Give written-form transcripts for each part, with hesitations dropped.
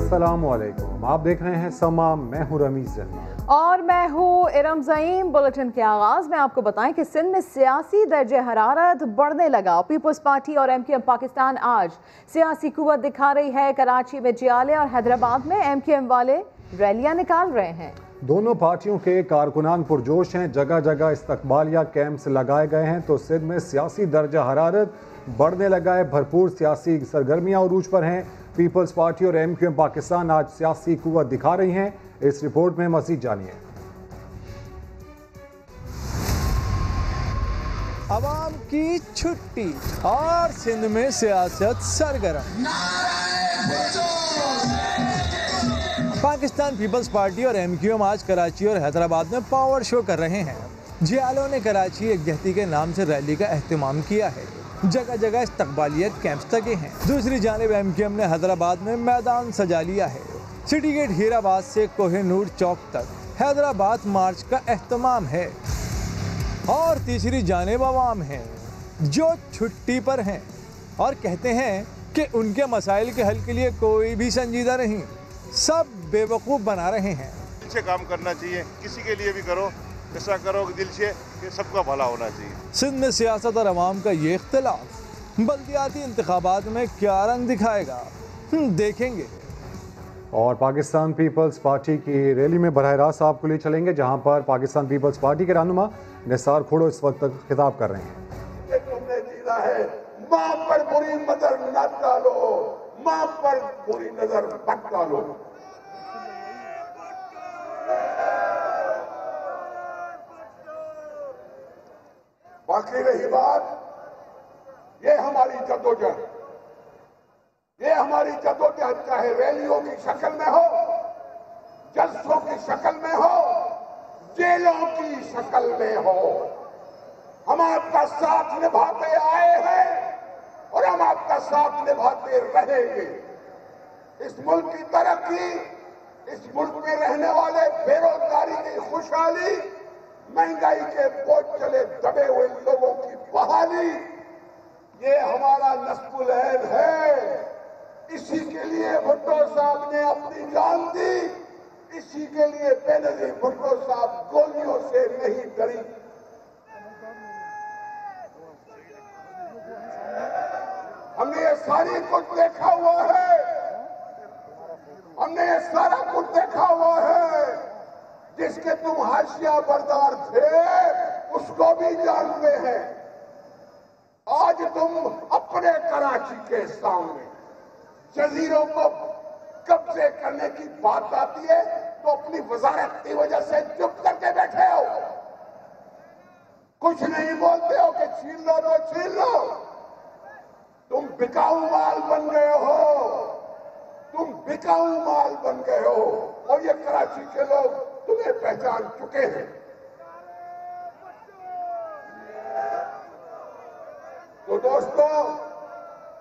अस्सलामुअलैकुम, आप देख रहे हैं समा। मैं हूं रमीज जन्ना और मैं हूं इरम ज़ईम। बुलेटिन के आगाज में आपको बताएं कि सिंध में सियासी दर्जे हरारत बढ़ने लगा। पीपल्स पार्टी और MQM पाकिस्तान आज सियासी कुव्वत दिखा रही है। कराची में जियाले और हैदराबाद में MQM वाले रैलियां निकाल रहे हैं। दोनों पार्टियों के कारकुनान पुरजोश हैं, जगह जगह इस्तकबालिया कैंप्स लगाए गए हैं। तो सिंध में सियासी दर्जा हरारत बढ़ने लगा है, भरपूर सियासी सरगर्मियां उरूज पर हैं। पीपल्स पार्टी और MQM पाकिस्तान आज सियासी कुव्वत दिखा रही हैं। इस रिपोर्ट में मज़ीद जानिए। अवाम की छुट्टी और सिंध में सियासत सरगर्म। पाकिस्तान पीपल्स पार्टी और MQM आज कराची और हैदराबाद में पावर शो कर रहे हैं। जियालों ने कराची एकजहती के नाम से रैली का एहतमाम किया है। जगह जगह इस्तकबालियत कैंप्स लगे हैं। दूसरी जानिब MQM ने हैदराबाद में मैदान सजा लिया है। सिटी गेट हीराबाद से कोहिनूर चौक तक हैदराबाद मार्च का एहतमाम है। और तीसरी जानिब अवाम है जो छुट्टी पर हैं और कहते हैं कि उनके मसाइल के हल के लिए कोई भी संजीदा नहीं, सब बेवकूफ़ बना रहे हैं। दिल से काम करना चाहिए, किसी के लिए भी करो, ऐसा करो दिल से कि सबका भला होना चाहिए। सिंध में सियासत और अवाम का ये इख्तिलाफ बल्दियाती इंतखाबात में क्या रंग दिखाएगा, देखेंगे। और पाकिस्तान पीपल्स पार्टी की रैली में बरह रास्त आपको ले चलेंगे, जहां पर पाकिस्तान पीपल्स पार्टी के रहनुमा निसार खोड़ो इस वक्त तक खिताब कर रहे हैं। तुमने जीना है, माँ पर बुरी नजर न डालो, माँ पर बुरी नजर मत डालो। बाकी रही बात, ये हमारी जद्दोजहद, ये हमारी जद्दोजहद चाहे रैलियों की शक्ल में हो, जलसों की शक्ल में हो, जेलों की शक्ल में हो, हम आपका साथ निभाते आए हैं और हम आपका साथ निभाते रहेंगे। इस मुल्क की तरक्की, इस मुल्क में रहने वाले बेरोजगारी की खुशहाली, महंगाई के बोझ चले दबे हुए लोगों की बहाली, ये हमारा नस्बुल ऐन है। इसी के लिए भुट्टो साहब ने अपनी जान दी, इसी के लिए बेनजीर भुट्टो साहब गोलियों से नहीं डरी। हमने ये सारी कुछ देखा हुआ है, हमने ये सारा कुछ देखा हुआ है। जिसके तुम हाशिया बरदार थे उसको भी जानते हैं। आज तुम अपने कराची के सामने जजीरों को कब्जे करने की बात आती है तो अपनी वजारत की वजह से चुप करके बैठे हो, कुछ नहीं बोलते हो कि छीन लो तो छीन लो। तुम बिकाऊ माल बन गए हो, तुम बिकाऊ माल बन गए हो और ये कराची के लोग तुम्हें पहचान चुके हैं। तो दोस्तों,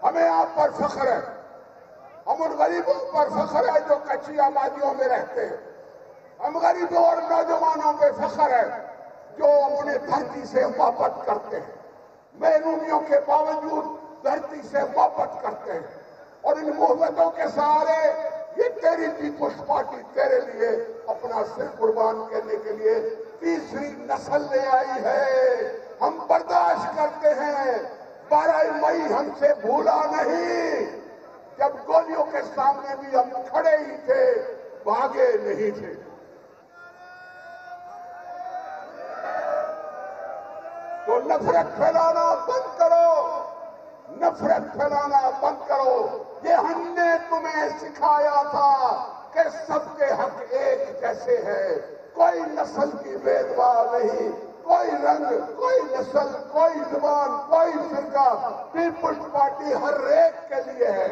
हमें आप पर फख्र है, हम उन गरीबों पर फख्र है जो कच्ची आबादियों में रहते हैं। हम गरीबों और नौजवानों पे फख्र है जो अपने धरती से मोहब्बत करते हैं, महरूमियों के बावजूद धरती से मोहब्बत करते हैं। और इन मोहब्बतों के सहारे ये तेरी पीपल्स पार्टी तेरे लिए अपना सिर कुर्बान करने के लिए तीसरी नस्ल ले आई है। हम बर्दाश्त करते हैं। 12 मई हमसे भूला नहीं, जब गोलियों के सामने भी हम खड़े ही थे, भागे नहीं थे। तो नफरत फैलाना बंद करो, नफरत फैलाना बंद करो। ये हमने तुम्हें सिखाया था कि सबके हक एक जैसे हैं, कोई नस्ल की भेदभाव नहीं, कोई रंग, कोई नस्ल, कोई जुबान, कोई फिरका। पीपल्स पार्टी हर एक के लिए है।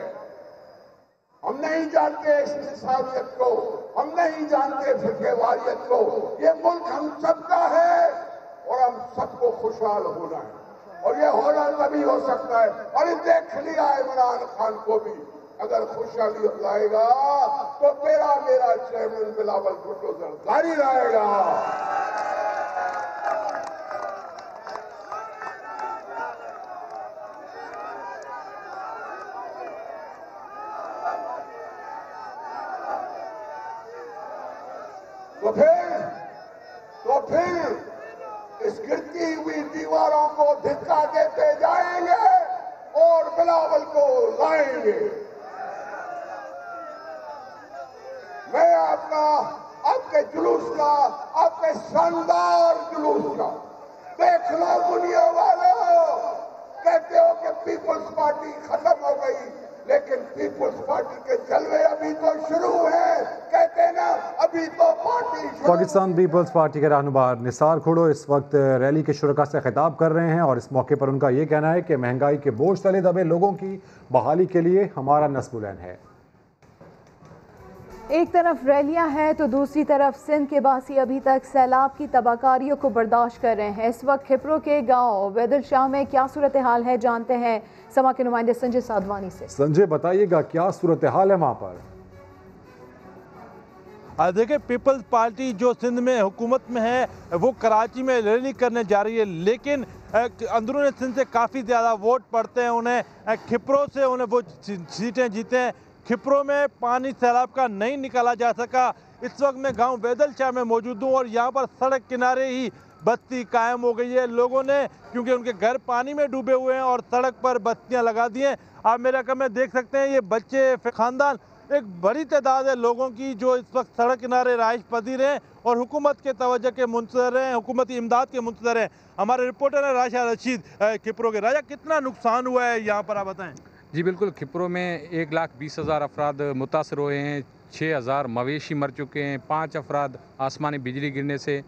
हम नहीं जानते इस इंसानियत को, हम नहीं जानते फिरकेवारियत को। ये मुल्क हम सबका है और हम सबको खुशहाल होना है। और ये होना तभी हो सकता है। और देख लिया इमरान खान को भी, अगर खुशहाली लाएगा तो तेरा मेरा चेयरमैन बिलावल भुट्टो जरदारी लाएगा। फिर इस गिरती हुई दीवारों को धिक्का देते जाएंगे और बिलावल को लाएंगे। मैं आपके जुलूस का, आपके शानदार जुलूस का देख लो दुनिया वालों। कहते हो कि पीपल्स पार्टी खत्म हो गई, लेकिन पीपल्स पार्टी के जलवे अभी तो शुरू है। कहते हैं ना, अभी तो पार्टी शुरू। पाकिस्तान पीपल्स पार्टी के रहनुमा निसार खोड़ो इस वक्त रैली के शुरका से खिताब कर रहे हैं और इस मौके पर उनका ये कहना है कि महंगाई के बोझ तले दबे लोगों की बहाली के लिए हमारा नस्बुलैन है। एक तरफ रैलियां हैं तो दूसरी तरफ सिंध के बासी अभी तक सैलाब की तबाहकारियों को बर्दाश्त कर रहे हैं। इस वक्त खिपरो के गांव वैदल शाह में क्या सूरत हाल है, जानते हैं समा के नुमाइंदे संजय साधवानी से। संजय बताइएगा क्या सूरत हाल है वहाँ पर? देखिए, पीपल्स पार्टी जो सिंध में हुकूमत में है वो कराची में रैली करने जा रही है, लेकिन अंदरून सिंध से काफ़ी ज़्यादा वोट पड़ते हैं उन्हें। खिपरो से उन्हें वो सीटें जीते हैं। खिपरो में पानी सैलाब का नहीं निकाला जा सका। इस वक्त मैं गांव वैदल शाह में मौजूद हूँ और यहाँ पर सड़क किनारे ही बस्ती कायम हो गई है। लोगों ने, क्योंकि उनके घर पानी में डूबे हुए हैं, और सड़क पर बस्तियाँ लगा दी हैं। आप मेरे कम में देख सकते हैं, ये बच्चे, खानदान, एक बड़ी तादाद है लोगों की जो इस वक्त सड़क किनारे रहाइश पजीर हैं और हुकूमत के तवज्जो के मुंतज़र हैं, हुकूमती इमदाद के मुंतज़र हैं। हमारे रिपोर्टर है राशा रशीद खिपरो के। राजा, कितना नुकसान हुआ है यहाँ पर, आप बताएँ। जी बिल्कुल, खिपरो में 1,20,000 अफराद मुतासर हुए हैं। 6,000 मवेशी मर चुके हैं। 5 अफराद आसमानी बिजली गिरने से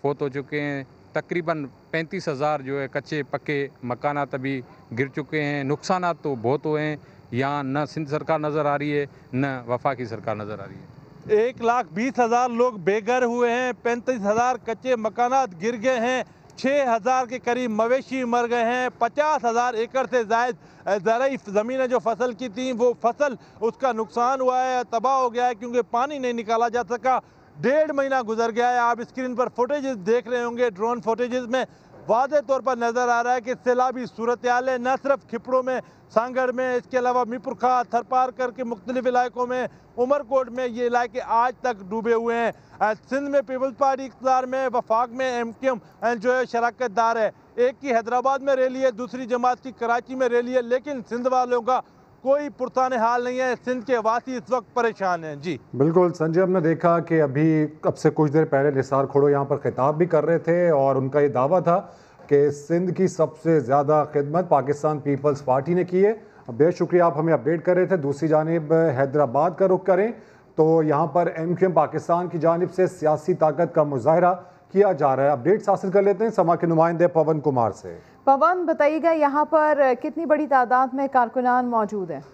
फौत हो चुके हैं। तकरीबन 35,000 जो है कच्चे पक्के मकानात अभी गिर चुके हैं। नुकसानात तो बहुत हुए हैं। यहाँ न सिंध सरकार नज़र आ रही है, न वफाकी सरकार नज़र आ रही है। 1,20,000 लोग बेघर हुए हैं। 35,000 कच्चे मकानात गिर गए हैं। 6,000 के करीब मवेशी मर गए हैं। 50,000 एकड़ से ज़ायद ज़राई ज़मीनें जो फसल की थी, वो फसल उसका नुकसान हुआ है, तबाह हो गया है, क्योंकि पानी नहीं निकाला जा सका। 1.5 महीना गुजर गया है। आप स्क्रीन पर फुटेजेस देख रहे होंगे, ड्रोन फुटेजेस में वाज़े तौर पर नज़र आ रहा है कि सैलाबी सूरत हाल है, न सिर्फ खिपरो में, सांगड़ में, इसके अलावा मीरपुर खां, थरपार करके मुख्तलिफ इलाकों में, उमरकोट में, ये इलाके आज तक डूबे हुए हैं। सिंध में पीपल्स पार्टी इक़्तिदार में, वफाक में MQM जो है शराकत दार है। एक की हैदराबाद में रैली है, दूसरी जमात की कराची में रैली है, लेकिन सिंध वालों का कोई पुरसाने हाल नहीं है। सिंध के वासी इस वक्त परेशान हैं। जी बिल्कुल संजय, हमने देखा कि अभी अब से कुछ देर पहले निसार खोड़ो यहाँ पर खिताब भी कर रहे थे और उनका ये दावा था कि सिंध की सबसे ज़्यादा खिदमत पाकिस्तान पीपल्स पार्टी ने की है। बेहद शुक्रिया, आप हमें अपडेट कर रहे थे। दूसरी जानिब हैदराबाद का रुख करें तो यहाँ पर MQM पाकिस्तान की जानिब से सियासी ताकत का मुजाहरा किया जा रहा है। अपडेट्स हासिल कर लेते हैं समा के नुमाइंदे पवन कुमार से। पवन, बताइएगा यहाँ पर कितनी बड़ी तादाद में कारकुनान मौजूद हैं?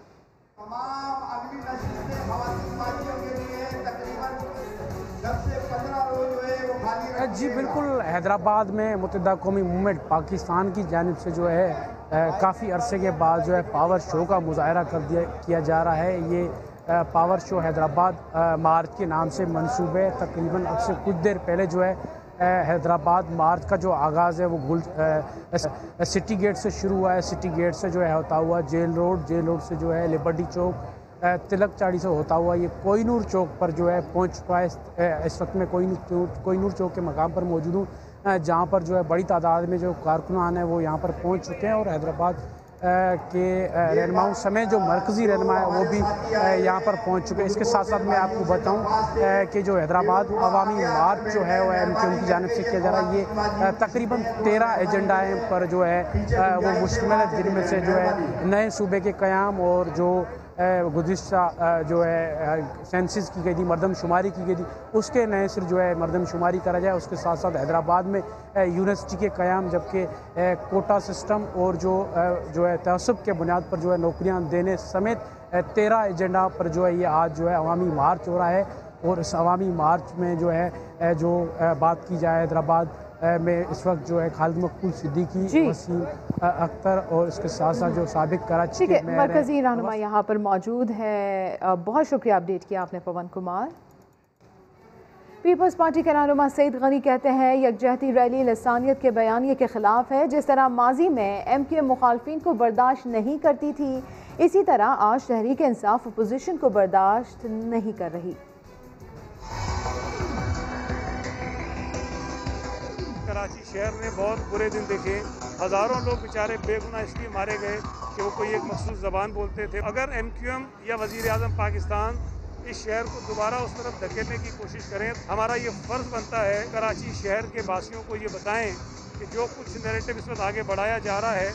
जी बिल्कुल, हैदराबाद में मुत्तहिदा कौमी मूवमेंट पाकिस्तान की जानिब से जो है काफ़ी अरसे के बाद जो है पावर शो का मुजाहरा किया जा रहा है। ये पावर शो हैदराबाद मार्च के नाम से मंसूब है। तकरीबन अब से कुछ देर पहले जो है हैदराबाद मार्च का जो आगाज़ है वो सिटी गेट से शुरू हुआ है। सिटी गेट से जो है होता हुआ जेल रोड से जो है लिबर्टी चौक, तिलक चाड़ी से होता हुआ ये कोहिनूर चौक पर जो है पहुंच चुका है। इस वक्त मैं कोहिनूर चौक के मकाम पर मौजूद हूँ, जहाँ पर जो है बड़ी तादाद में जो कारकुनान है वो यहाँ पर पहुँच चुके हैं और हैदराबाद के रहनुमाओं समेत जो मरकज़ी रहनुमा है वो भी यहाँ पर पहुँच चुके हैं। इसके साथ साथ मैं आपको बताऊँ कि जो हैदराबाद अवामी मार्च जो है वो MQM की जानिब से किया जा रहा है। ये तकरीबन 13 एजेंडाएँ पर जो है वो मुश्तमिल है, जिनमें से जो है नए सूबे के क़याम और जो गुज़िश्ता जो है सेंसिस की गई थी, मरदमशुमारी की गई थी, उसके नए सिर जो है मरदमशुमारी करा जाए। उसके साथ साथ हैदराबाद में यूनिवर्सिटी के क़याम, जबकि कोटा सिस्टम और जो है तहस्सुब के बुनियाद पर जो है नौकरियां देने समेत 13 एजेंडा पर जो है ये आज जो है अवामी मार्च हो रहा है। और इस अवामी मार्च में जो है जो बात की जाए हैदराबाद में इस वक्त जो है खालिद मकबूल सिद्दीकी, वसीम अख्तर और इसके साथ साथ जो साबिक कराची के मरकज़ी रहनुमा यहाँ पर मौजूद है। बहुत शुक्रिया अपडेट किया आपने पवन कुमार। पीपल्स पार्टी के रहनुमा सईद गनी कहते हैं यकजहती रैली लसानियत के बयानिए के खिलाफ है। जिस तरह माजी में MQM मुखालफिन को बर्दाश्त नहीं करती थी, इसी तरह आज तहरीक इंसाफ अपोजिशन को बर्दाश्त नहीं कर रही। कराची शहर ने बहुत बुरे दिन देखे। हज़ारों लोग बेचारे बेगुनाह इसलिए मारे गए कि वो कोई एक मखसूस ज़बान बोलते थे। अगर MQM या वज़ीर आज़म पाकिस्तान इस शहर को दोबारा उस तरफ धकेलने की कोशिश करें, हमारा ये फ़र्ज़ बनता है कराची शहर के वासियों को ये बताएं कि जो कुछ नैरेटिव इस वक्त आगे बढ़ाया जा रहा है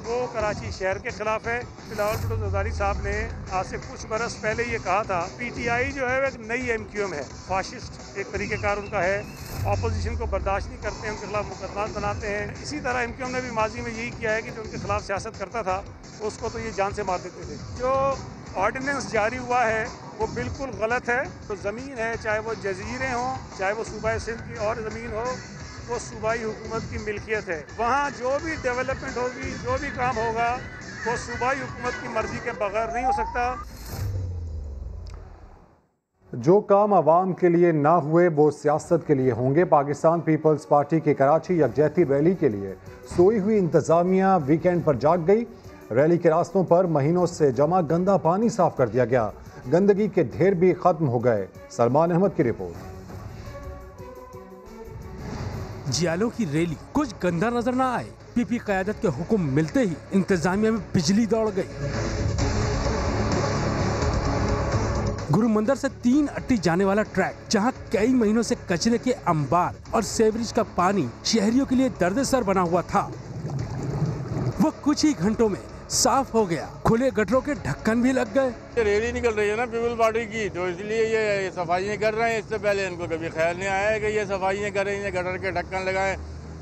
वो कराची शहर के ख़िलाफ़ है। बिलावल भुट्टो ज़रदारी साहब ने आज से कुछ बरस पहले ये कहा था PTI जो है वो एक नई MQM है, फाशिस्ट एक तरीक़ेकार उनका है, ऑपोजिशन को बर्दाश्त नहीं करते हैं, उनके खिलाफ मुकदमा बनाते हैं। इसी तरह MQM ने भी माजी में यही किया है कि जो उनके खिलाफ सियासत करता था उसको तो ये जान से मार देते थे। जो ऑर्डिनेंस जारी हुआ है वो बिल्कुल गलत है। तो ज़मीन है, चाहे वो जजीरे हों, चाहे वो सूबा सिंध की और ज़मीन हो, वो सूबाई हुकूमत की मिल्कियत है। वहाँ जो भी डेवलपमेंट होगी, जो भी काम होगा वो सूबाई हुकूमत की मर्जी के बगैर नहीं हो सकता। जो काम आवाम के लिए ना हुए वो सियासत के लिए होंगे। पाकिस्तान पीपल्स पार्टी की कराची यकजहती रैली के लिए सोई हुई इंतजामिया वीकेंड पर जाग गई। रैली के रास्तों पर महीनों से जमा गंदा पानी साफ कर दिया गया, गंदगी के ढेर भी खत्म हो गए। सलमान अहमद की रिपोर्ट। जियालों की रैली कुछ गंदा नजर ना आए। पीपी क़यादत के हुक्म मिलते ही इंतजामिया में बिजली दौड़ गई। गुरु मंदिर से 3 अट्टी जाने वाला ट्रैक, जहां कई महीनों से कचरे के अंबार और सेवरेज का पानी शहरियों के लिए दर्दसर बना हुआ था, वो कुछ ही घंटों में साफ हो गया। खुले गटरों के ढक्कन भी लग गए। ये रैली निकल रही है ना पीपल पार्टी की, तो इसलिए ये सफाइयाँ कर रहे हैं। इससे पहले इनको कभी ख्याल नहीं आया कि ये सफाइयाँ करें, ये गटर के ढक्कन लगाएं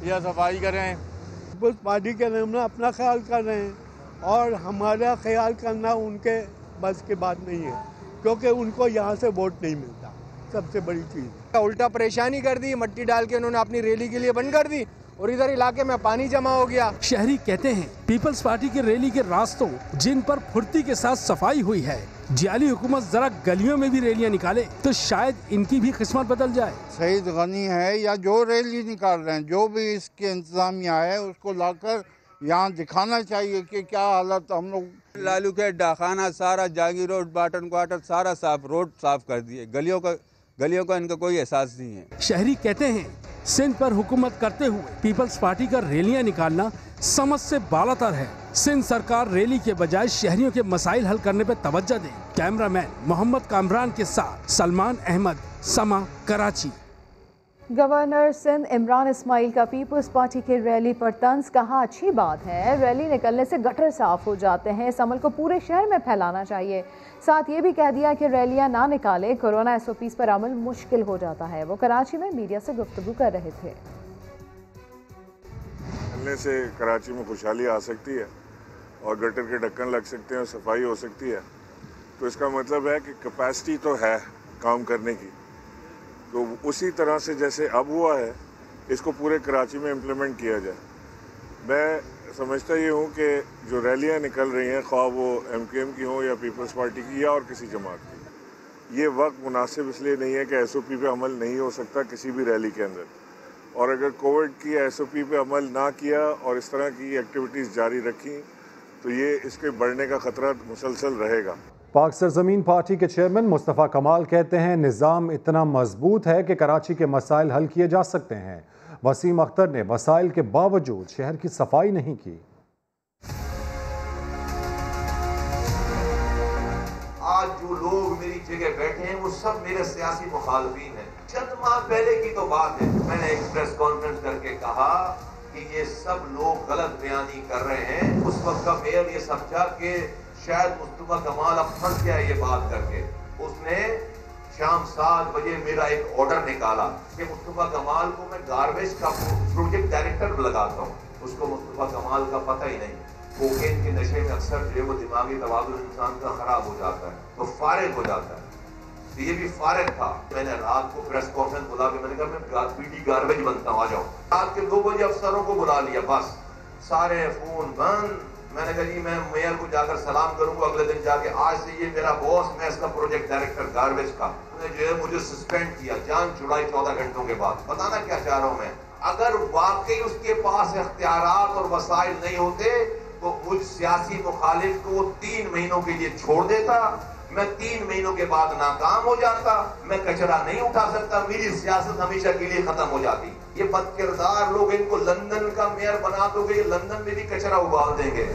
या सफाई करें। पीपल्स पार्टी के नाम ना अपना ख्याल कर रहे हैं और हमारा ख्याल करना उनके बस की बात नहीं है, क्योंकि उनको यहाँ से वोट नहीं मिलता। सबसे बड़ी चीज़ उल्टा परेशानी कर दी, मट्टी डाल के उन्होंने अपनी रैली के लिए बंद कर दी और इधर इलाके में पानी जमा हो गया। शहरी कहते हैं पीपल्स पार्टी की रैली के रास्तों जिन पर फुर्ती के साथ सफाई हुई है, जियाली हुकूमत जरा गलियों में भी रैलियां निकाले तो शायद इनकी भी किस्मत बदल जाए। सईद गनी है या जो रैली निकाल रहे हैं, जो भी इसके इंतजामिया है उसको लाकर यहाँ दिखाना चाहिए कि क्या हालत। हम लोग लालू के डाखाना सारा जागी रोड, बाटन क्वार्टर सारा साफ, रोड साफ कर दिए। गलियों का इनका कोई एहसास नहीं है। शहरी कहते हैं सिंध पर हुकूमत करते हुए पीपल्स पार्टी का रैलियां निकालना समझ से बालातर है। सिंध सरकार रैली के बजाय शहरियों के मसाइल हल करने पर तवज्जो दे। कैमरामैन मोहम्मद कामरान के साथ सलमान अहमद, समा, कराची। गवर्नर सिंध इमरान इस्माइल का पीपल्स पार्टी की रैली पर तंज, कहा अच्छी बात है, रैली निकलने से गटर साफ हो जाते हैं, इस अमल को पूरे शहर में फैलाना चाहिए। साथ ये भी कह दिया कि रैलियां ना निकाले, कोरोना SOPs पर अमल मुश्किल हो जाता है। वो कराची में मीडिया से गुफ्तगू कर रहे थे। निकलने से कराची में खुशहाली आ सकती है और गटर के ढक्कन लग सकते हैं और सफाई हो सकती है, तो इसका मतलब है कि कैपेसिटी तो है काम करने की। तो उसी तरह से जैसे अब हुआ है, इसको पूरे कराची में इम्प्लीमेंट किया जाए। मैं समझता ये हूँ कि जो रैलियाँ निकल रही हैं, ख्वाह वो MQM की हों या पीपल्स पार्टी की या और किसी जमात की, ये वक्त मुनासिब इसलिए नहीं है कि SOP पे अमल नहीं हो सकता किसी भी रैली के अंदर। और अगर कोविड की SOP पे अमल ना किया और इस तरह की एक्टिविटीज़ जारी रखी तो ये इसके बढ़ने का ख़तरा मुसलसल रहेगा। पाक सरजमीन पार्टी के चेयरमैन मुस्तफ़ा कमाल कहते हैं निज़ाम इतना मजबूत है कि कराची के मसाइल हल किए जा सकते हैं। वसीम अख्तर ने मसाइल के बावजूद शहर की सफाई नहीं की। आज जो लोग मेरी जगह बैठे हैं वो सब मेरे सियासी मुखालफीन हैं। चंद माह पहले की तो बात है, मैंने एक प्रेस कॉन्फ्रेंस करके कहा कि ये सब लोग गलत बयानी कर रहे हैं। उस वक्त का मेयर ये समझा कि शायद मुस्तफा कमाल अब फंस गया ये बात करके। उसने शाम 7 बजे मेरा एक ऑर्डर निकाला कि मुस्तफा कमाल को मैं गार्बेज का प्रोजेक्ट डायरेक्टर लगाता हूँ। उसको मुस्तफा कमाल का पता ही नहीं। कोकेन के नशे में अक्सर जो है वो दिमागी तवाज़ुन इंसान का खराब हो जाता है, तो फारिग हो जाता है। तो ये भी फारिग था। मैंने रात को प्रेस कॉन्फ्रेंस बुला के मैंने कहा मैं PD गार्बेज बनता हूँ, आ जाओ। रात के 2 बजे अफसरों को बुला लिया, बस सारे फोन बंद। मैंने कहा जी मैं मेयर को जाकर सलाम करूंगा अगले दिन जाके, आज से ये मेरा बॉस, मैं इसका प्रोजेक्ट डायरेक्टर गार्बेज का। उन्होंने जो है मुझे सस्पेंड किया, जान छुड़ाई 14 घंटों के बाद। बताना क्या चाह रहा हूँ मैं, अगर वाकई उसके पास इख्तियारात और वसाइल नहीं होते तो मुझ सियासी मुखालिफ को 3 महीनों के लिए छोड़ देता मैं 3 महीनों के बाद नाकाम हो जाता, मैं कचरा नहीं उठा सकता, मेरी सियासत हमेशा के लिए खत्म हो जाती। ये बदकिरदार लोग, इनको लंदन का मेयर बना दोगे, लंदन में भी कचरा उबाल देंगे।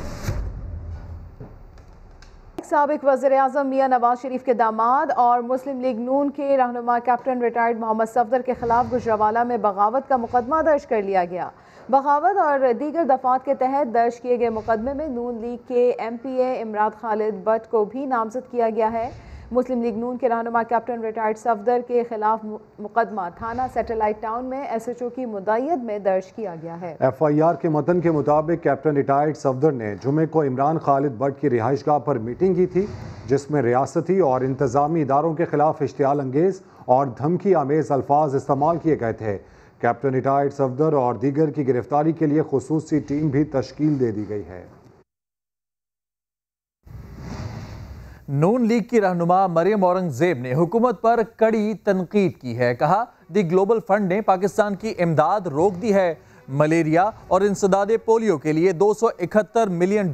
साबिक वज़ीर-ए-आज़म मियां नवाज शरीफ के दामाद और मुस्लिम लीग नून के रहनुमा कैप्टन रिटायर्ड मोहम्मद सफदर के खिलाफ गुजरावाला में बगावत का मुकदमा दर्ज कर लिया गया। बगावत और दीगर दफात के तहत दर्ज किए गए मुकदमे में नून लीग के MPA इमरान खालिद भट्ट को भी नामजद किया गया है। मुस्लिम लीग नून के रहनुमा कैप्टन रिटायर्ड सफदर के खिलाफ मुकदमा थाना सैटेलाइट टाउन में SHO की मुदायद में दर्ज किया गया है। FIR के मतन के मुताबिक कैप्टन रिटायर्ड सफदर ने जुमे को इमरान खालिद भट्ट की रिहाइशगाह पर मीटिंग की थी, जिसमें रियासती और इंतजामी इदारों के खिलाफ इश्तियाल अंगेज और धमकी आमेज अल्फाज इस्तेमाल किए गए थे। कैप्टन रिटायर्ड सफदर और दीगर की गिरफ्तारी के लिए खुसूसी टीम भी तश्कील दे दी गई है। नून लीग की रहनुमा मरियम औरंगजेब ने हुकूमत पर कड़ी तनकीद की है। कहा, दी ग्लोबल फंड ने पाकिस्तान की इमदाद रोक दी है। मलेरिया और इंसदादे पोलियो के लिए $271 मिलियन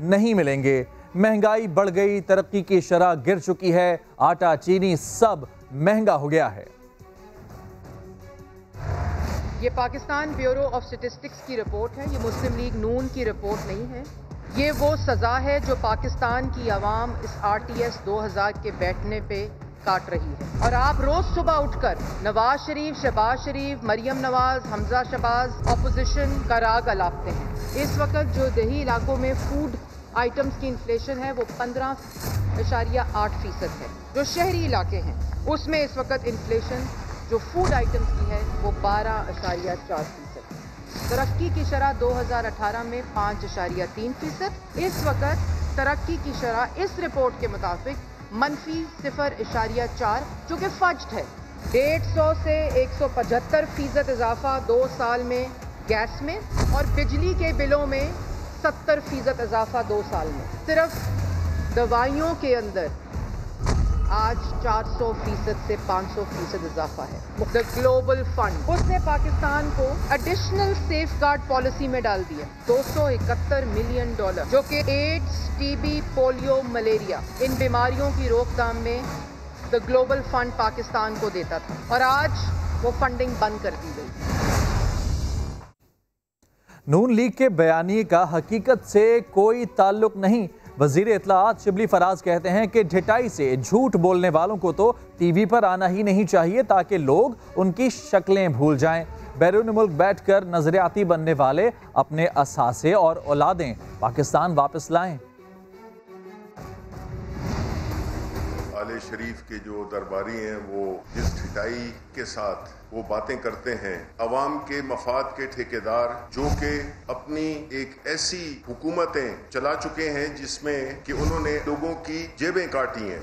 नहीं मिलेंगे। महंगाई बढ़ गई, तरक्की की शरह गिर चुकी है, आटा चीनी सब महंगा हो गया है। ये पाकिस्तान ब्यूरो ऑफ स्टैटिस्टिक्स की रिपोर्ट है, ये मुस्लिम लीग नून की रिपोर्ट नहीं है। ये वो सज़ा है जो पाकिस्तान की आवाम इस RTS 2000 के बैठने पे काट रही है। और आप रोज सुबह उठकर नवाज शरीफ, शहबाज शरीफ, मरियम नवाज, हमजा शहबाज ऑपोजिशन का राग अलापते हैं। इस वक्त जो देही इलाकों में फूड आइटम्स की इन्फ्लेशन है वो 15.8% है। जो शहरी इलाके हैं उसमें इस वक्त इन्फ्लेशन जो फूड आइटम्स की है वो 12.4%। तरक्की की शरह 2018 में 5.3%। इस वक्त तरक्की की शरह इस रिपोर्ट के मुताबिक -0.4 जो कि फज्ड है। 150 से 175% इजाफा 2 साल में गैस में और बिजली के बिलों में 70% इजाफा 2 साल में। सिर्फ दवाइयों के अंदर आज 400% से 500% इजाफा है। द ग्लोबल फंड उसने पाकिस्तान को एडिशनल सेफगार्ड पॉलिसी में डाल दिया $271 मिलियन, जो कि एड्स, TB, पोलियो, मलेरिया इन बीमारियों की रोकथाम में द ग्लोबल फंड पाकिस्तान को देता था और आज वो फंडिंग बंद कर दी गई। नून लीग के बयानी का हकीकत से कोई ताल्लुक नहीं। वजीर इत्तलाआत शिबली फराज कहते हैं कि ढिठाई से झूठ बोलने वालों को तो TV पर आना ही नहीं चाहिए ताकि लोग उनकी शक्लें भूल जाएं। बैरून मुल्क बैठकर नजरियाती बनने वाले अपने असासे और औलादें पाकिस्तान वापस लाएं। आले शरीफ के जो दरबारी हैं वो जिस ढिठाई के साथ वो बातें करते हैं, अवाम के मफाद के ठेकेदार जो कि अपनी एक ऐसी हुकूमतें चला चुके हैं जिसमें कि उन्होंने लोगों की जेबें काटी हैं।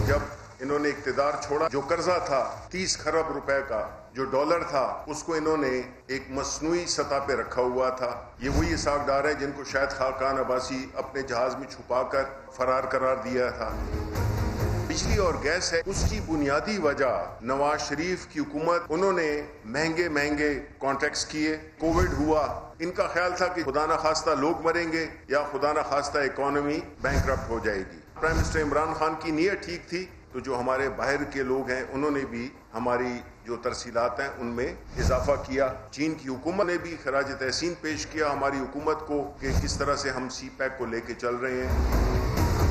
जब इन्होंने इख्तिदार छोड़ा, जो कर्जा था 30 खरब रुपए का, जो डॉलर था, उसको इन्होंने एक मसनूई सतह पे रखा हुआ था। ये वही इसाकदार है जिनको शायद खाकान अब्बासी अपने जहाज में छुपाकर फरार करार दिया था। बिजली और गैस है, उसकी बुनियादी वजह नवाज शरीफ की हुकूमत, उन्होंने महंगे महंगे कॉन्ट्रैक्ट्स किए। कोविड हुआ, इनका ख्याल था कि खुदा न खास्ता लोग मरेंगे या खुदा न खास्ता इकोनॉमी बैंकरप्ट हो जाएगी। प्राइम मिनिस्टर इमरान खान की नीयत ठीक थी, तो जो हमारे बाहर के लोग हैं उन्होंने भी हमारी जो तरसीलात हैं उनमें इजाफा किया। चीन की हुकूमत ने भी खराज तहसीन पेश किया हमारी हुकूमत को कि किस तरह से हम CPEC को लेके चल रहे हैं।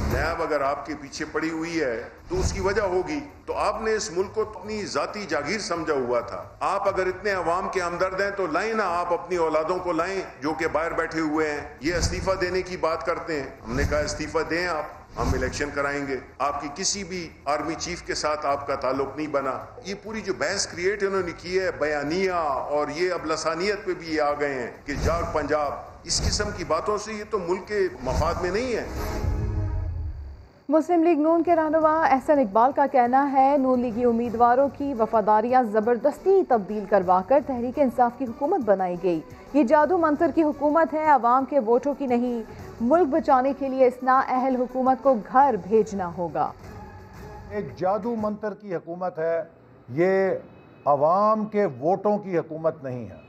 नैब अगर आपके पीछे पड़ी हुई है तो उसकी वजह होगी। तो आपने इस मुल्क को अपनी जाती जागीर समझा हुआ था। आप अगर इतने अवाम के हमदर्द हैं तो लाएं ना, आप अपनी औलादों को लाएं जो कि बाहर बैठे हुए हैं। ये इस्तीफा देने की बात करते हैं, हमने कहा इस्तीफा दें आप, हम इलेक्शन कराएंगे। आपकी किसी भी आर्मी चीफ के साथ आपका ताल्लुक नहीं बना। ये पूरी जो बहस क्रिएट इन्होंने की है बयानिया, और ये अब लसानियत पे भी ये आ गए हैं कि जाग पंजाब, इस किस्म की बातों से ये तो मुल्क के मफाद में नहीं है। मुस्लिम लीग नून के रहनुमा एहसन इकबाल का कहना है, नून लीगी उम्मीदवारों की वफादारियां ज़बरदस्ती तब्दील करवाकर तहरीक इंसाफ की हुकूमत बनाई गई। ये जादू मंतर की हुकूमत है, आवाम के वोटों की नहीं। मुल्क बचाने के लिए इस नाअहल हुकूमत को घर भेजना होगा। एक जादू मंतर की हुकूमत है, ये आवाम के वोटों की हुकूमत नहीं है।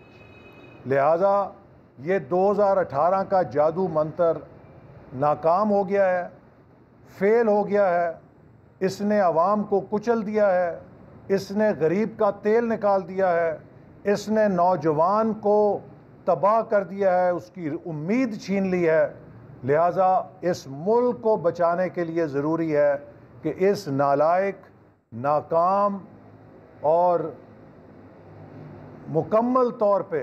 लिहाजा ये 2018 का जादू मंतर नाकाम हो गया है। फेल हो गया है, इसने आवाम को कुचल दिया है, इसने गरीब का तेल निकाल दिया है, इसने नौजवान को तबाह कर दिया है, उसकी उम्मीद छीन ली है। लिहाजा इस मुल्क को बचाने के लिए ज़रूरी है कि इस नालायक, नाकाम और मुकम्मल तौर पे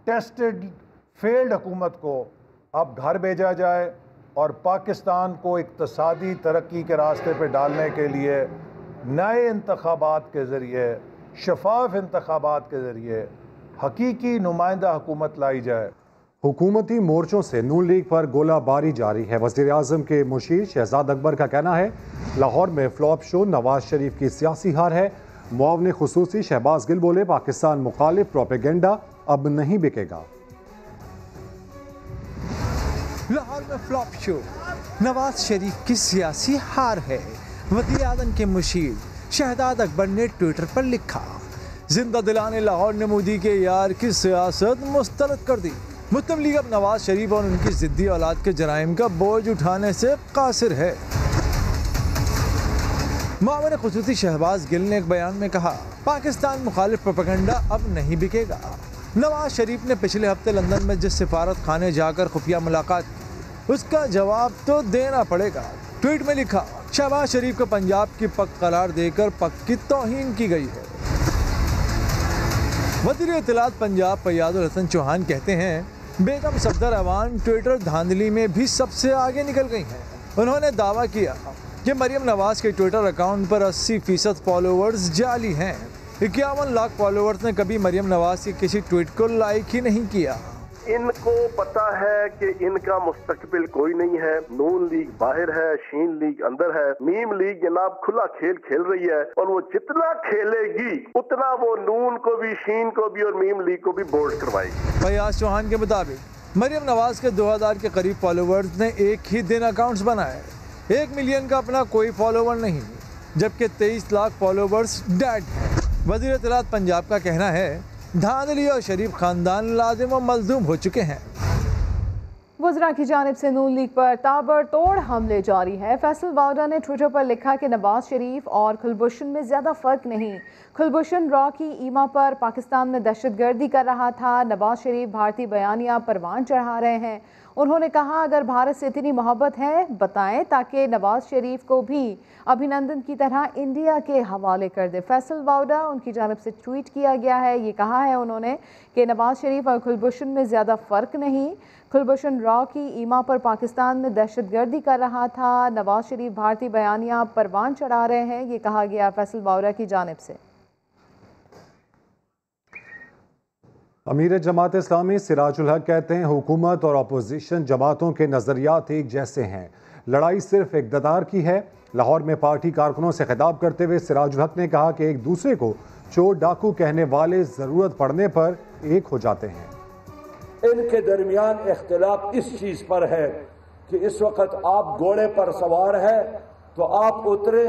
टेस्टेड फेल्ड हुकूमत को अब घर भेजा जाए और पाकिस्तान को इक़्तिसादी तरक्की के रास्ते पे डालने के लिए नए इंतखाबात के ज़रिए, शफाफ इंतखाबात के ज़रिए हकीकी नुमाइंदा हुकूमत लाई जाए। हुकूमती मोर्चों से नून लीग पर गोलाबारी जारी है। वज़ीर आज़म के मुशीर शहजाद अकबर का कहना है लाहौर में फ्लॉप शो नवाज शरीफ की सियासी हार है। मुआवने खुसूसी शहबाज गिल बोले पाकिस्तान मुखालिफ प्रोपेगेंडा अब नहीं बिकेगा। लाहौर में फ्लॉप शो नवाज शरीफ की सियासी हार है। वज़ीर आज़म के मुशीर शहजाद अकबर ने ट्विटर पर लिखा, जिंदा दिलाने लाहौर ने मोदी के यार की सियासत मुस्तरद कर दी। मुस्लिम लीग अब नवाज शरीफ और उनकी जिद्दी औलाद के जराइम का बोझ उठाने से कासिर है। मुआविन खुसूसी शहबाज गिल ने एक बयान में कहा, पाकिस्तान मुखालिफ प्रोपेगेंडा अब नहीं बिकेगा। नवाज शरीफ ने पिछले हफ्ते लंदन में जिस सिफारत खाने जाकर खुफिया मुलाकात की, उसका जवाब तो देना पड़ेगा। ट्वीट में लिखा, शहबाज शरीफ को पंजाब की पक करार देकर पक की तौहीन की गई है। वज़ीर इत्तलात पंजाब फैयाजुल हसन चौहान कहते हैं, बेगम सफदर अवान ट्विटर धांधली में भी सबसे आगे निकल गई हैं। उन्होंने दावा किया कि मरियम नवाज के ट्विटर अकाउंट पर 80% फॉलोअर्स जाली हैं। 51 लाख फॉलोअर्स ने कभी मरियम नवाज के किसी ट्वीट को लाइक ही नहीं किया। इनको पता है कि इनका मुस्तकबिल कोई नहीं है। नून लीग बाहर है, शीन लीग अंदर है। मीम लीग जनाब खुला खेल खेल रही है और वो जितना खेलेगी उतना वो नून को भी, शीन को भी और मीम लीग को भी बोर्ड करवाएगी। फैयाज चौहान के मुताबिक मरियम नवाज के 2000 के करीब फॉलोअर्स ने एक ही दिन अकाउंट्स बनाए। 1 मिलियन का अपना कोई फॉलोवर नहीं, जबकि 23 लाख फॉलोवर्स डेड हैं। वज़ीर इत्तलात पंजाब का कहना है, धांधली और शरीफ खानदान लाजिम व मजलूम हो चुके हैं। वज़रा की जानिब से नून लीग पर ताबड़तोड़ हमले जारी है। फैसल वाउडा ने ट्विटर पर लिखा कि नवाज शरीफ और कुलभूषण में ज़्यादा फ़र्क नहीं। कुलभूषण रॉ की ईमा पर पाकिस्तान में दहशतगर्दी कर रहा था, नवाज शरीफ भारतीय बयानिया परवान चढ़ा रहे हैं। उन्होंने कहा, अगर भारत से इतनी मोहब्बत है बताएं ताकि नवाज शरीफ को भी अभिनंदन की तरह इंडिया के हवाले कर दे। फैसल वाउडा उनकी जानिब से ट्वीट किया गया है। ये कहा है उन्होंने कि नवाज शरीफ और कुलभूषण में ज़्यादा फ़र्क नहीं। कुलभूषण रॉ की ईमा पर पाकिस्तान में दहशतगर्दी कर रहा था, नवाज शरीफ भारतीय बयानिया परवान चढ़ा रहे हैं। ये कहा गया फैसल वाउडा की जानिब से। अमीर जमात इस्लामी सिराजुल हक कहते हैं, हुकूमत और अपोजिशन जमातों के नज़रियात एक जैसे हैं, लड़ाई सिर्फ इक़्तिदार की है। लाहौर में पार्टी कारकुनों से खिताब करते हुए सिराजुल हक ने कहा कि एक दूसरे को चोर डाकू कहने वाले ज़रूरत पड़ने पर एक हो जाते हैं। इनके दरमियान इख्तिलाफ इस चीज़ पर है कि इस वक्त आप घोड़े पर सवार है तो आप उतरे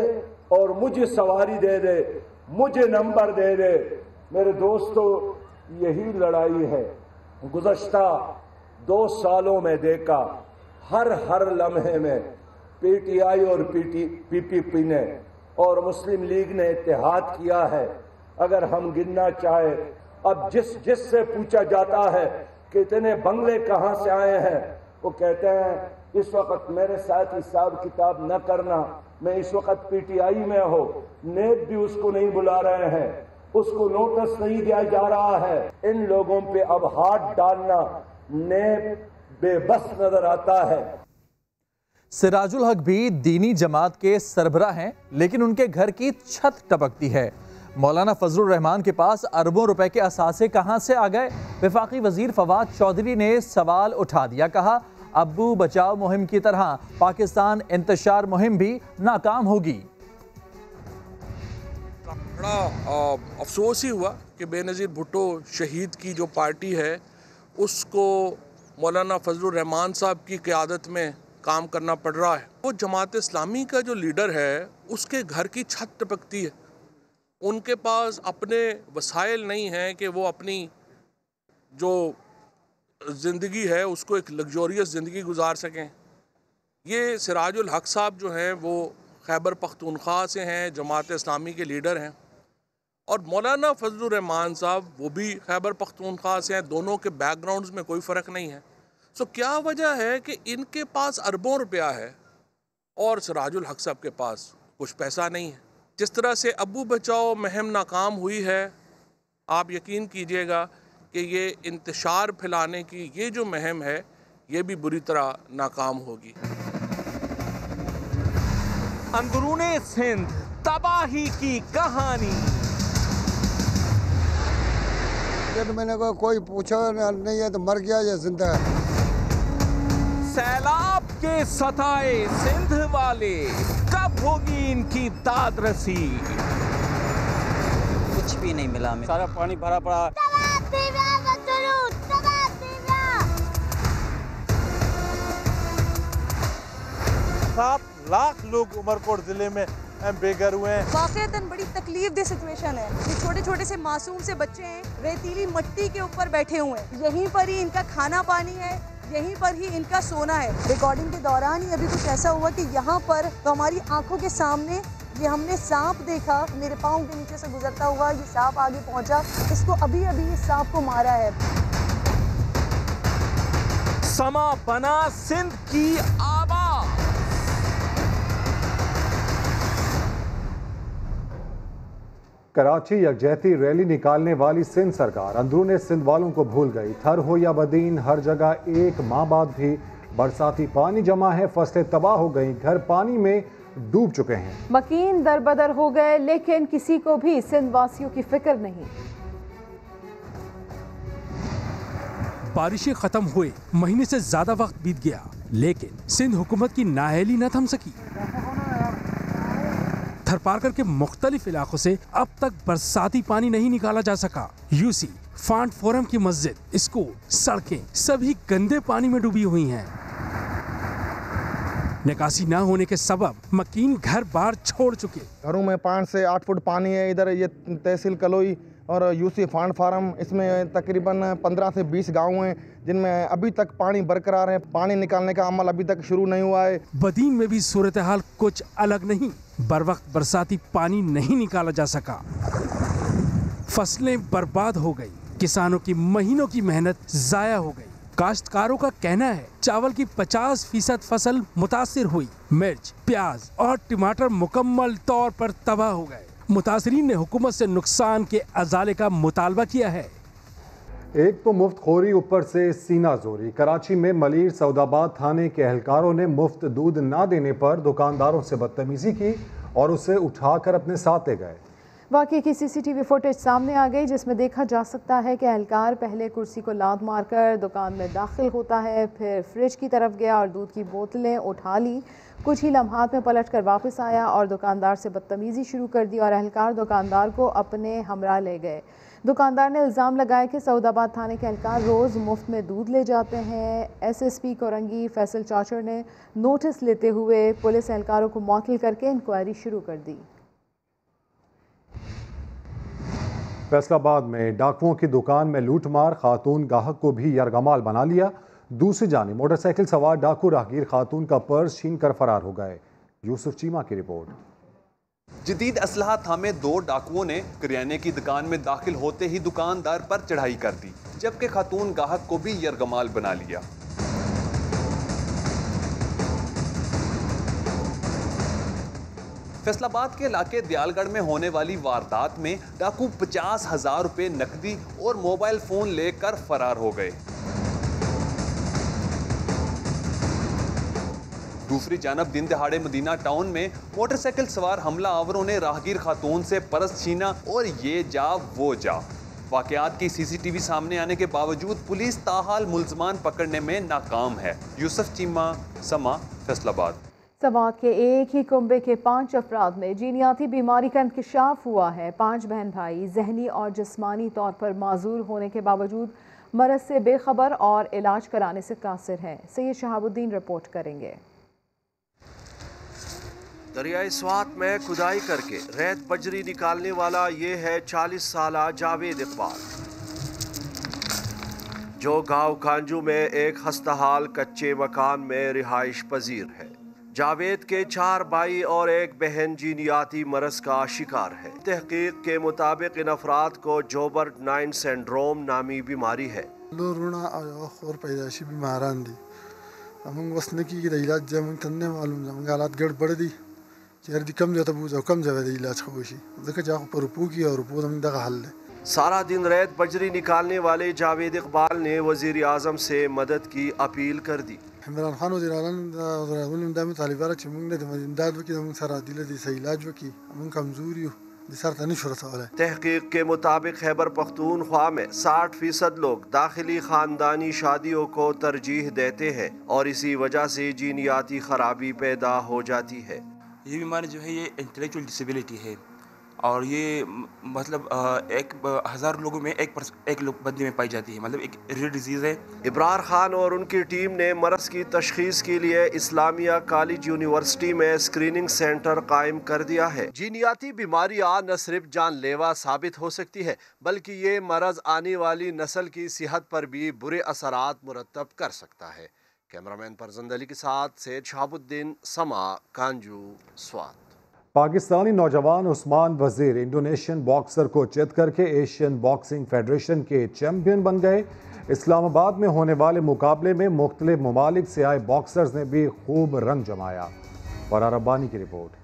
और मुझे सवारी दे दे, मुझे नंबर दे दे। मेरे दोस्तों, यही लड़ाई है। गुज़श्ता 2 सालों में देखा, हर लम्हे में पीटीआई और पीपीपी ने और मुस्लिम लीग ने इत्तेहाद किया है। अगर हम गिनना चाहे, अब जिससे पूछा जाता है कि इतने बंगले कहाँ से आए हैं, वो कहते हैं इस वक्त मेरे साथ हिसाब किताब न करना, मैं इस वक्त पीटीआई में हो। नेब भी उसको नहीं बुला रहे हैं, उसको नोटिस नहीं दिया जा रहा है। इन लोगों पे अब हाथ डालना नेब बेबस नजर आता है। सिराजुल हक भी दीनी जमात के सरबराह हैं, लेकिन उनके घर की छत टपकती है। मौलाना फजलुर रहमान के पास अरबों रुपए के असासे कहां से आ गए? वफाकी वजीर फवाद चौधरी ने सवाल उठा दिया। कहा, अब्बू बचाओ मुहिम की तरह पाकिस्तान इंतशार मुहिम भी नाकाम होगी। बड़ा अफसोस ही हुआ कि बेनज़ीर भुट्टो शहीद की जो पार्टी है उसको मौलाना फजलुर रहमान साहब की क़यादत में काम करना पड़ रहा है। वो जमात इस्लामी का जो लीडर है उसके घर की छत टपकती है। उनके पास अपने वसाइल नहीं हैं कि वो अपनी जो ज़िंदगी है उसको एक लग्जोरियस ज़िंदगी गुजार सकें। ये सिराजुल हक साहब जो हैं वो खैबर पख्तूनख्वा से हैं, जमात इस्लामी के लीडर हैं, और मौलाना फजलुर रहमान साहब वो भी खैबर पख्तूनख्वा से हैं। दोनों के बैकग्राउंड्स में कोई फ़र्क नहीं है। सो क्या वजह है कि इनके पास अरबों रुपया है और सिराजुल हक साहब के पास कुछ पैसा नहीं है? जिस तरह से अबू बचाओ मुहिम नाकाम हुई है, आप यकीन कीजिएगा कि ये इंतशार फैलाने की ये जो मुहिम है ये भी बुरी तरह नाकाम होगी। अंदरूने सिंध तबाही की कहानी। जब मैंने कहा कोई पूछा नहीं है तो मर गया या जिंदा है। सैलाब के सताए सिंध वाले, कब होगी इनकी दाद रसी? कुछ भी नहीं मिला हमें, सारा पानी भरा पड़ा। 7 लाख लोग उमरकोट जिले में बेघर हुए हैं। वाकईतन बड़ी तकलीफदेह सिचुएशन है। ये छोटे छोटे से मासूम से बच्चे हैं, रेतीली मिट्टी के ऊपर बैठे हुए हैं। यहीं पर ही इनका खाना पानी है, यहीं पर ही इनका सोना है। रिकॉर्डिंग के दौरान ही अभी कुछ ऐसा हुआ कि यहाँ पर तो हमारी आंखों के सामने ये हमने सांप देखा, मेरे पाँव के नीचे से गुजरता हुआ ये सांप आगे पहुँचा। इसको अभी अभी इस सांप को मारा है। समा बना सिंध की आवाज़। कराची यकजहती रैली निकालने वाली सिंध सरकार अंदरूने सिंध वालों को भूल गई। थर हो या बदीन, हर जगह एक माह बाद भी बरसाती पानी जमा है। फसलें तबाह हो गई, घर पानी में डूब चुके हैं। मकीन दरबदर हो गए, लेकिन किसी को भी सिंध वासियों की फिक्र नहीं। बारिशें खत्म हुए महीने से ज्यादा वक्त बीत गया, लेकिन सिंध हुकूमत की नाअहली न थम सकी। थरपारकर के मुख्तलिफ इलाकों से अब तक बरसाती पानी नहीं निकाला जा सका। यूसी, फांड फोरम की मस्जिद, स्कूल, सड़कें सभी गंदे पानी में डूबी हुई हैं। निकासी न होने के सबब मकीन घर बार छोड़ चुके। घरों में 5 से 8 फुट पानी है। इधर ये तहसील कलोई और यूसी फांड फार्म, इसमें तकरीबन 15 से 20 गांव हैं जिनमें अभी तक पानी बरकरार है। पानी निकालने का अमल अभी तक शुरू नहीं हुआ है। बदीन में भी सूरत हाल कुछ अलग नहीं। बरवक्त बरसाती पानी नहीं निकाला जा सका, फसलें बर्बाद हो गई, किसानों की महीनों की मेहनत जाया हो गई। काश्तकारों का कहना है चावल की 50% फसल मुतासिर हुई। मिर्च, प्याज और टमाटर मुकम्मल तौर पर तबाह हो गए। मुतासरीन ने हुकूमत से नुकसान के अजाले का मुतालबा किया है। एक तो मुफ्त खोरी, ऊपर से सीना जोरी। कराची में मलीर सऊदाबाद थाने के एहलकारों ने मुफ्त दूध ना देने पर दुकानदारों से बदतमीजी की और उसे उठाकर अपने साथ ले गए। वाकई की सीसीटीवी फुटेज सामने आ गई, जिसमें देखा जा सकता है कि एहलकार पहले कुर्सी को लात मारकर दुकान में दाखिल होता है, फिर फ्रिज की तरफ गया और दूध की बोतलें उठा ली। कुछ ही लम्हात में पलट कर वापस आया और दुकानदार से बदतमीजी शुरू कर दी और एहलकार दुकानदार को अपने हमरा ले गए। दुकानदार ने इल्ज़ाम लगाया कि सऊदाबाद थाने के एहलकार रोज़ मुफ्त में दूध ले जाते हैं। एसएसपी कोरंगी फैसल चाचर ने नोटिस लेते हुए पुलिस एहलकारों को मुअत्तल करके इंक्वायरी शुरू कर दी। फैसलाबाद में डाकुओं की दुकान में लूटमार, खातून गाहक को भी यरगमाल बना लिया। दूसरी जानिब मोटरसाइकिल सवार डाकू राहगीर खातून का पर्स छीन कर फरार हो गए। यूसुफ चीमा की रिपोर्ट। जदीद असलहा थामे 2 डाकुओं ने करियाने की दुकान में दाखिल होते ही दुकानदार पर चढ़ाई कर दी, जबकि खातून गाहक को भी यरगमाल बना लिया। फैसलाबाद के इलाके दयालगढ़ में होने वाली वारदात में डाकू 50,000 रुपए नकदी और मोबाइल फोन लेकर फरार हो गए। दूसरी जानब दिन दहाड़े मदीना टाउन में मोटरसाइकिल सवार हमला आवरों ने राहगीर खातून से पर्स छीना और ये जा वो जा। वाकयात की सीसीटीवी सामने आने के बावजूद पुलिस ताहाल मुल्ज़मान पकड़ने में नाकाम है। यूसुफ चीमा, समा, फैसलाबाद। समात के एक ही कुंबे के 5 अफराद में जीनियाती बीमारी का इंकशाफ हुआ है। 5 बहन भाई जहनी और जिस्मानी तौर पर माजूर होने के बावजूद मरज से बेखबर और इलाज कराने से कासिर हैं। सैयद शहाबुद्दीन रिपोर्ट करेंगे। दरियाए स्वात में खुदाई करके रेत बजरी निकालने वाला ये है 40 साला जावेद इकबाल, जो गांव कांजू में एक खस्ताहाल कच्चे मकान में रिहाइश पजीर है। जावेद के 4 भाई और 1 बहन जीनियाती मरज का शिकार है। तहकीक के मुताबिक इन अफराद को जोबर्ट 9 सिंड्रोम नामी बीमारी है। और पैदाशी बीमारान दी अमंग वसने की इलाज जमंग तन्ने मालूम हालात गड़बड़ दी चेर दी कम जाता बूझो कम जावे इलाज खोशी देखा जा पर की और पूरम दगा हल सारा दिन रेत बजरी निकालने वाले जावेद इकबाल ने वजीर आजम से मदद की अपील कर दी। इमरान खान वजीर आजम दाम तालिबान चमुंग ने इमदाद वकी हम सारा दिल दी सही इलाज वकी हम कमजोरी हो तहकीक के मुताबिक खैबर पख्तूनख्वा में 60% लोग दाखिली खानदानी शादियों को तरजीह देते हैं और इसी वजह से जीनियाती खराबी पैदा हो जाती है। ये बीमारी जो है ये इंटेलेक्चुअल डिसेबिलिटी है और ये मतलब 1000 लोगों में एक लोग बंदे में पाई जाती है, मतलब एक रेयर डिजीज़ है। इब्रार खान और उनकी टीम ने मरज़ की तशखीस के लिए इस्लामिया कॉलेज यूनिवर्सिटी में स्क्रीनिंग सेंटर कायम कर दिया है। जीनियाती बीमारियां न सिर्फ जानलेवा साबित हो सकती है बल्कि ये मरज़ आने वाली नस्ल की सेहत पर भी बुरे असरात मुरतब कर सकता है। कैमरामैन परजंद अली के साथ सैयद शहाबुद्दीन, समा, कांजू, स्वात। पाकिस्तानी नौजवान उस्मान वजीर इंडोनेशियन बॉक्सर को चित करके एशियन बॉक्सिंग फेडरेशन के चैंपियन बन गए। इस्लामाबाद में होने वाले मुकाबले में मुख्तलिफ ममालिक से आए बॉक्सर्स ने भी खूब रंग जमाया। फरार रब्बानी की रिपोर्ट।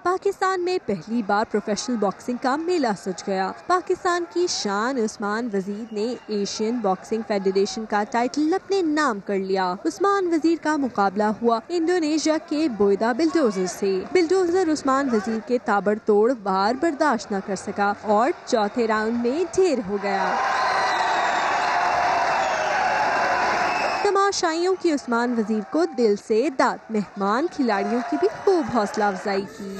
पाकिस्तान में पहली बार प्रोफेशनल बॉक्सिंग का मेला सज गया। पाकिस्तान की शान उस्मान वजीर ने एशियन बॉक्सिंग फेडरेशन का टाइटल अपने नाम कर लिया। उस्मान वजीर का मुकाबला हुआ इंडोनेशिया के बोयदा बिल्डोजर से। बिल्डोजर उस्मान वजीर के ताबड़तोड़ वार बर्दाश्त न कर सका और चौथे राउंड में ढेर हो गया। तमाशाइयों की उस्मान वजीर को दिल से दाद। मेहमान खिलाड़ियों की भी खूब हौसला अफजाई की।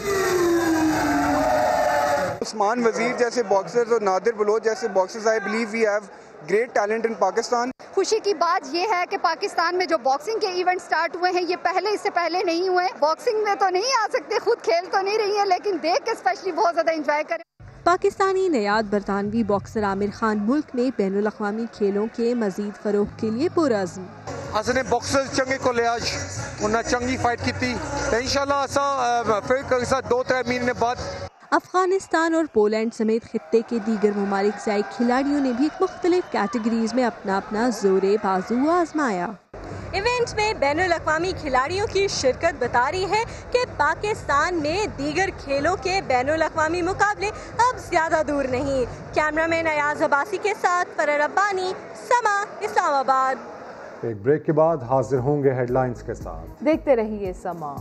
उस्मान वजीर जैसे बॉक्सर्स और नादिर बलोच जैसे boxers I believe we have great talent in Pakistan. खुशी की बात ये है कि पाकिस्तान में जो बॉक्सिंग के इवेंट स्टार्ट हुए हैं ये इससे पहले नहीं हुए। बॉक्सिंग में तो नहीं आ सकते, खुद खेल तो नहीं रही है, लेकिन देख के स्पेशली बहुत ज्यादा एंजॉय करें। पाकिस्तानी नयाद बरतानवी बॉक्सर आमिर खान मुल्क में बैनुल अक़वामी खेलों के मजीद फरोग के लिए पुरअज़्म। असने बॉक्सर्स चंगे को लिहाज उन्हें चंगी फाइट की थी तो इंशाल्लाह असा फिर 2-3 महीने बाद। अफगानिस्तान और पोलैंड समेत खित्ते के दीगर ममालिक से आए खिलाड़ियों ने भी मुख्तलिफ कैटेगरीज में अपना अपना जोरे बाजू आजमाया। इवेंट में बैनुल अक़वामी खिलाड़ियों की शिरकत बता रही है कि पाकिस्तान में दीगर खेलों के बैनुल अक़वामी मुकाबले अब ज्यादा दूर नहीं। कैमरामैन अयाज अब्बासी के साथ फरार रब्बानी, समा, इस्लामाबाद। एक ब्रेक के बाद हाजिर होंगे हेडलाइंस के साथ। देखते रहिए समा।